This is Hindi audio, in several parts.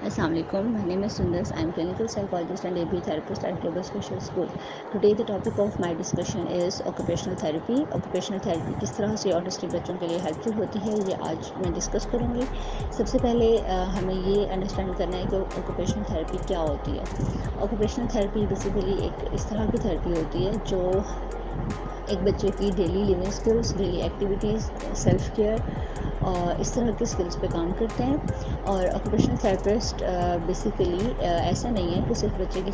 Assalamualaikum. My name is Sundar. I am clinical psychologist and ABA therapist at Global Special School. Today the topic of my discussion is occupational therapy. Occupational therapy किस तरह से ऑटिस्टिक बच्चों के लिए हेल्पफुल होती है, ये आज मैं डिस्कस करूँगी। सबसे पहले हमें ये अंडरस्टैंड करना है कि ऑक्यूपेशनल थेरेपी क्या होती है। ऑक्यूपेशनल थेरेपी बेसिकली एक इस तरह की थेरेपी होती है जो एक बच्चे की daily living skills, daily activities, self care और इस तरह के स्किल्स पे काम करते हैं। और ऑक्यूपेशनल थेरेपिस्ट बेसिकली ऐसा नहीं है कि सिर्फ बच्चे की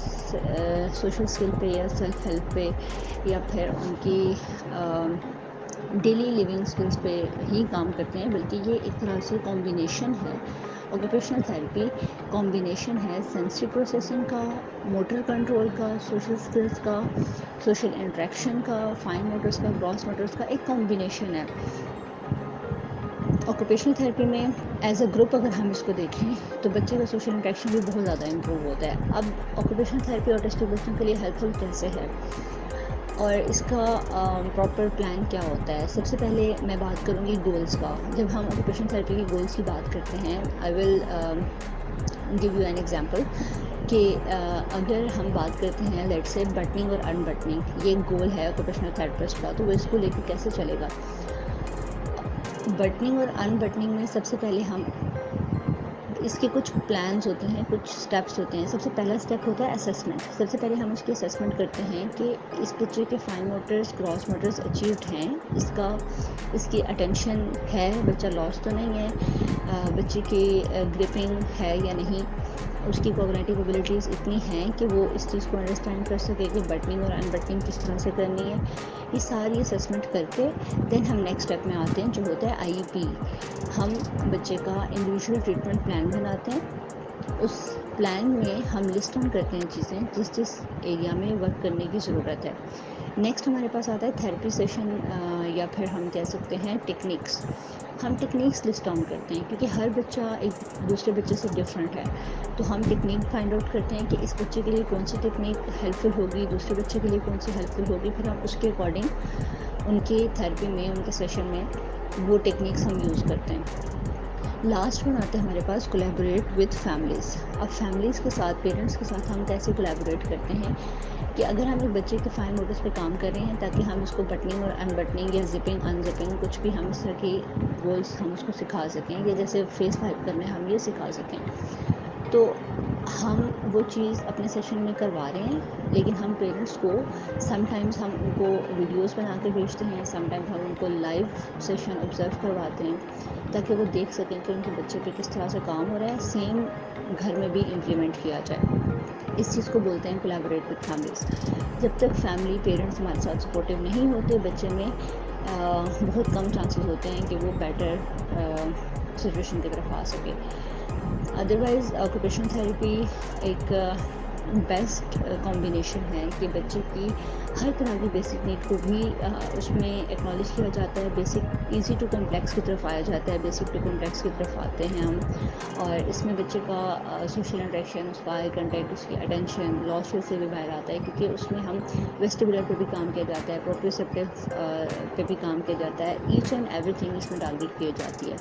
सोशल स्किल पे या सेल्फ हेल्प पे या फिर उनकी डेली लिविंग स्किल्स पे ही काम करते हैं, बल्कि ये एक तरह से कॉम्बिनेशन है। ऑक्यूपेशनल थेरेपी कॉम्बिनेशन है सेंसरी प्रोसेसिंग का, मोटर कंट्रोल का, सोशल स्किल्स का, सोशल इंटरेक्शन का, फाइन मोटर्स का, ग्रॉस मोटर्स का एक कॉम्बिनेशन है। ऑक्यूपेशनल थेरेपी में एज अ ग्रुप अगर हम इसको देखें तो बच्चे का सोशल इंटरेक्शन भी बहुत ज़्यादा इम्प्रूव होता है। अब ऑक्यूपेशनल थेरेपी ऑटिस्टिक बच्चों के लिए हेल्पफुल कैसे है और इसका प्रॉपर प्लान क्या होता है। सबसे पहले मैं बात करूँगी गोल्स का। जब हम ऑक्यूपेशनल थेरेपी के गोल्स की बात करते हैं, I will give you an example कि अगर हम बात करते हैं लेट्स से बटनिंग और अनबटनिंग, ये गोल है ऑक्यूपेशनल थेरेपिस्ट का, तो वो इसको लेकर कैसे चलेगा। बटनिंग और अनबटनिंग में सबसे पहले हम इसके कुछ प्लान्स होते हैं, कुछ स्टेप्स होते हैं। सबसे पहला स्टेप होता है असेसमेंट। सबसे पहले हम उसकी असेसमेंट करते हैं कि इस बच्चे के fine Motors, gross Motors achieved हैं, इसकी अटेंशन है, बच्चा लॉस तो नहीं है, बच्चे की ग्रिपिंग है या नहीं, उसकी कॉग्निटिव एबिलिटीज़ इतनी हैं कि वो इस चीज़ को अंडरस्टैंड कर सके कि बटनिंग और अनबटनिंग किस तरह से करनी है। ये सारी असेसमेंट करके देन हम नेक्स्ट स्टेप में आते हैं जो होता है आईईपी। हम बच्चे का इंडिविजुअल ट्रीटमेंट प्लान बनाते हैं। उस प्लान में हम लिस्ट डाउन करते हैं चीज़ें जिस जिस एरिया में वर्क करने की ज़रूरत है। नेक्स्ट हमारे पास आता है थेरेपी सेशन या फिर हम कह सकते हैं टेक्निक्स। हम टेक्निक्स लिस्ट डाउन करते हैं क्योंकि हर बच्चा एक दूसरे बच्चे से डिफरेंट है, तो हम टेक्निक फाइंड आउट करते हैं कि इस बच्चे के लिए कौन सी टेक्निक हेल्पफुल होगी, दूसरे बच्चे के लिए कौन सी हेल्पफुल होगी। फिर हम उसके अकॉर्डिंग उनके थेरेपी में, उनके सेशन में वो टेक्निक्स हम यूज़ करते हैं। लास्ट वन आता है हमारे पास कोलैबोरेट विद फैमिलीज़। अब फैमिलीज़ के साथ, पेरेंट्स के साथ हम कैसे कोलैबोरेट करते हैं कि अगर हम एक बच्चे के फाइन मोटर्स पे काम कर रहे हैं ताकि हम उसको बटनिंग और अनबटनिंग या जिपिंग अनजिपिंग कुछ भी हम इस तरह की गोल्स हम उसको सिखा सकें, या जैसे फेस वाइप करना है हम ये सिखा सकें, तो हम वो चीज़ अपने सेशन में करवा रहे हैं। लेकिन हम पेरेंट्स को समटाइम्स हम उनको वीडियोस बना के भेजते हैं, समटाइम्स हम उनको लाइव सेशन ऑब्ज़र्व करवाते हैं ताकि वो देख सकें कि उनके बच्चे पे किस तरह से काम हो रहा है, सेम घर में भी इम्प्लीमेंट किया जाए। इस चीज़ को बोलते हैं कोलैबोरेट विद फैमिलीज़। जब तक फैमिली पेरेंट्स हमारे साथ सपोर्टिव नहीं होते, बच्चे में बहुत कम चांसेस होते हैं कि वो बेटर सिचुएशन की तरफ आ सके। अदरवाइज़ ऑक्यूपेशनल थेरेपी एक बेस्ट कॉम्बिनेशन है कि बच्चे की हर तरह की बेसिक नीड को भी उसमें एक्नॉलेज किया जाता है। बेसिक इजी टू कॉम्प्लेक्स की तरफ आया जाता है, बेसिक टू कॉम्प्लेक्स की तरफ आते हैं हम। और इसमें बच्चे का सोशल इंटरेक्शन, उसका आई कंटेक्ट, उसकी अटेंशन, लॉसेस से भी बाहर आता है क्योंकि उसमें हम वेस्टिबुलर पे भी काम किया जाता है, प्रोप्रियोसेप्टिव पे भी काम किया जाता है। ईच एंड एवरीथिंग इसमें टारगेट की जाती है।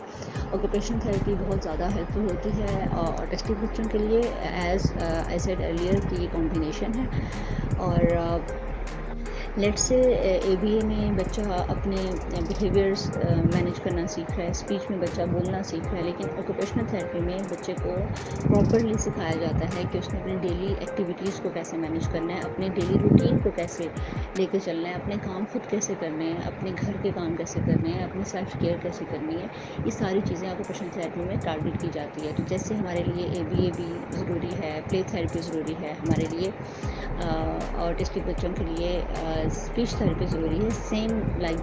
ऑक्यूपेशनल थेरेपी बहुत ज़्यादा हेल्पफुल होती है ऑटिस्टिक बच्चों के लिए। एज आई सेड अर्लियर की ये कॉम्बिनेशन है। और लेट्स से एबीए में बच्चा अपने बिहेवियर्स मैनेज करना सीख रहा है, स्पीच में बच्चा बोलना सीख रहा है, लेकिन ऑक्यूपेशनल थेरेपी में बच्चे को प्रॉपरली सिखाया जाता है कि उसने अपनी डेली एक्टिविटीज़ को कैसे मैनेज करना है, अपने डेली रूटीन को कैसे लेके चलना है, अपने काम खुद कैसे करने हैं, अपने घर के काम कैसे करने हैं, अपनी सेल्फ केयर कैसे करनी है। ये सारी चीज़ें ऑक्यूपेशनल थेरेपी में टारगेट की जाती है। तो जैसे हमारे लिए एबीए भी ज़रूरी है, प्ले थेरेपी ज़रूरी है हमारे लिए, ऑटिस्टिक बच्चों के लिए स्पीच थेरेपी ज़रूरी है, same like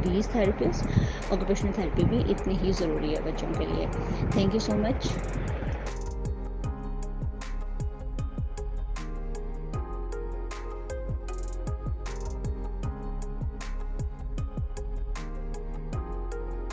these therapies occupational therapy भी इतनी ही ज़रूरी है बच्चों के लिए। Thank you so much.